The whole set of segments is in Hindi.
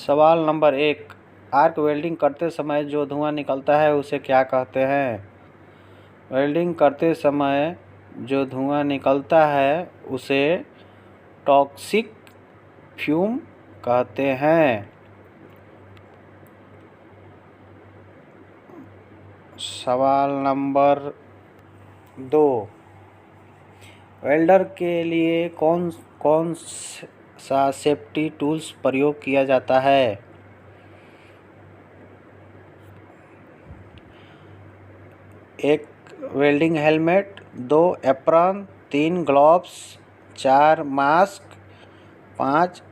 सवाल नंबर 1, आर्क वेल्डिंग करते समय जो धुआं निकलता है उसे क्या कहते हैं? वेल्डिंग करते समय जो धुआं निकलता है उसे टॉक्सिक फ्यूम कहते हैं। सवाल नंबर 2, वेल्डर के लिए कौन कौन सा सेफ्टी टूल्स प्रयोग किया जाता है? एक welding helmet, 2 apron, 3 gloves, 4 mask, 5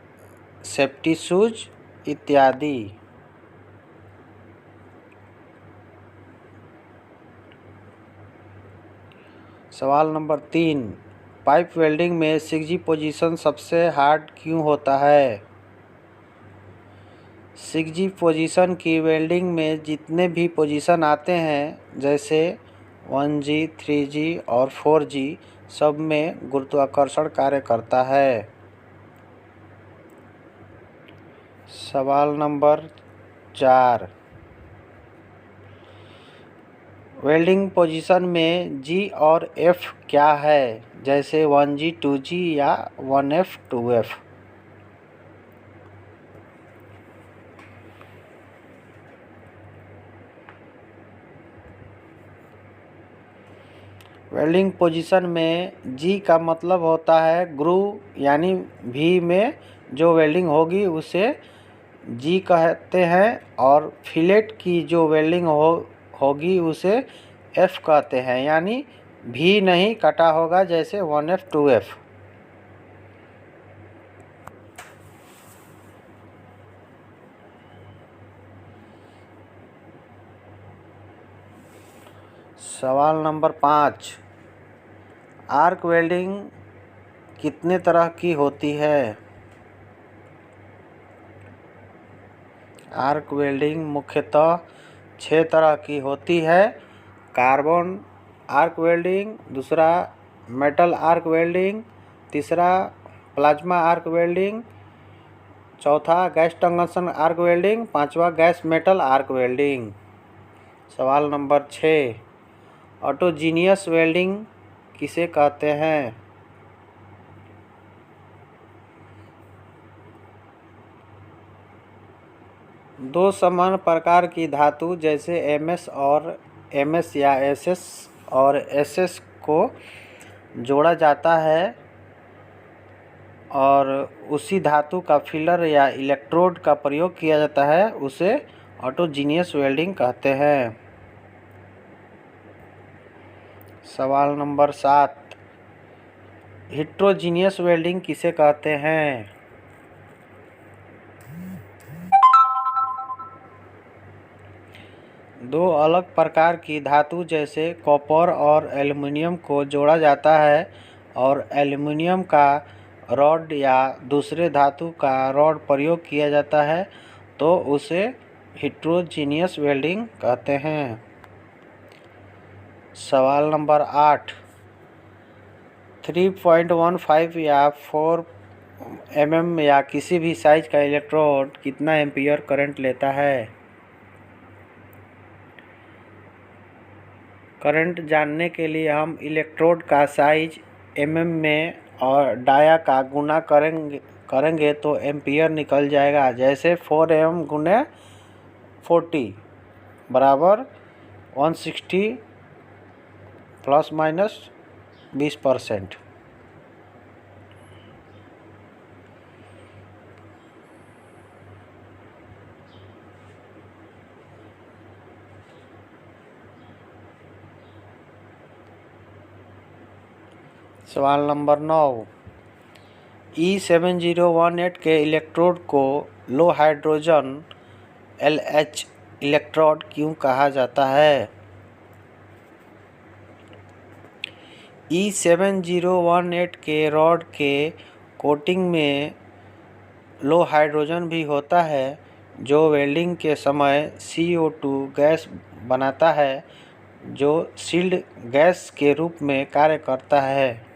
safety shoes इत्यादि। सवाल नंबर 3, पाइप वेल्डिंग में 6G पोजीशन सबसे हार्ड क्यों होता है? 6G पोजीशन की वेल्डिंग में जितने भी पोजीशन आते हैं जैसे 1G, 3G और 4G सब में गुरुत्वाकर्षण कार्य करता है। सवाल नंबर 4, वेल्डिंग पोजीशन में G और F क्या है जैसे 1G, 2G या 1F, 2F? वेल्डिंग पोजीशन में G का मतलब होता है ग्रूव यानी V में जो वेल्डिंग होगी उसे G कहते हैं और फिलेट की जो वेल्डिंग होगी उसे F कहते हैं यानी V नहीं कटा होगा जैसे 1F, 2F। सवाल नंबर 5, आर्क वेल्डिंग कितने तरह की होती है? आर्क वेल्डिंग मुख्यतः 6 तरह की होती है। कार्बन आर्क वेल्डिंग, दूसरा मेटल आर्क वेल्डिंग, तीसरा प्लाज्मा आर्क वेल्डिंग, चौथा गैस टंगस्टन आर्क वेल्डिंग, पांचवा गैस मेटल आर्क वेल्डिंग। सवाल नंबर 6, ऑटोजीनियस वेल्डिंग किसे कहते हैं? दो समान प्रकार की धातु जैसे MS और MS या SS और SS को जोड़ा जाता है और उसी धातु का फिलर या इलेक्ट्रोड का प्रयोग किया जाता है उसे ऑटोजीनियस वेल्डिंग कहते हैं। सवाल नंबर 7, हेट्रोजीनियस वेल्डिंग किसे कहते हैं? दो अलग प्रकार की धातु जैसे कॉपर और एल्युमिनियम को जोड़ा जाता है और एल्युमिनियम का रॉड या दूसरे धातु का रॉड प्रयोग किया जाता है तो उसे हेट्रोजीनियस वेल्डिंग कहते हैं। सवाल नंबर 8, 3.15 या 4 mm या किसी भी साइज का इलेक्ट्रोड कितना एम्पीयर करंट लेता है? करंट जानने के लिए हम इलेक्ट्रोड का साइज mm में और डाया का गुना करेंगे तो एम्पीयर निकल जाएगा। जैसे 4 mm गुने 40 बराबर 160 प्लस माइनस 20%। सवाल नंबर 9, E7018 के इलेक्ट्रोड को लो हाइड्रोजन LH इलेक्ट्रोड क्यों कहा जाता है? E7018 के रॉड के कोटिंग में लो हाइड्रोजन भी होता है जो वेल्डिंग के समय CO2 गैस बनाता है जो शील्ड गैस के रूप में कार्य करता है।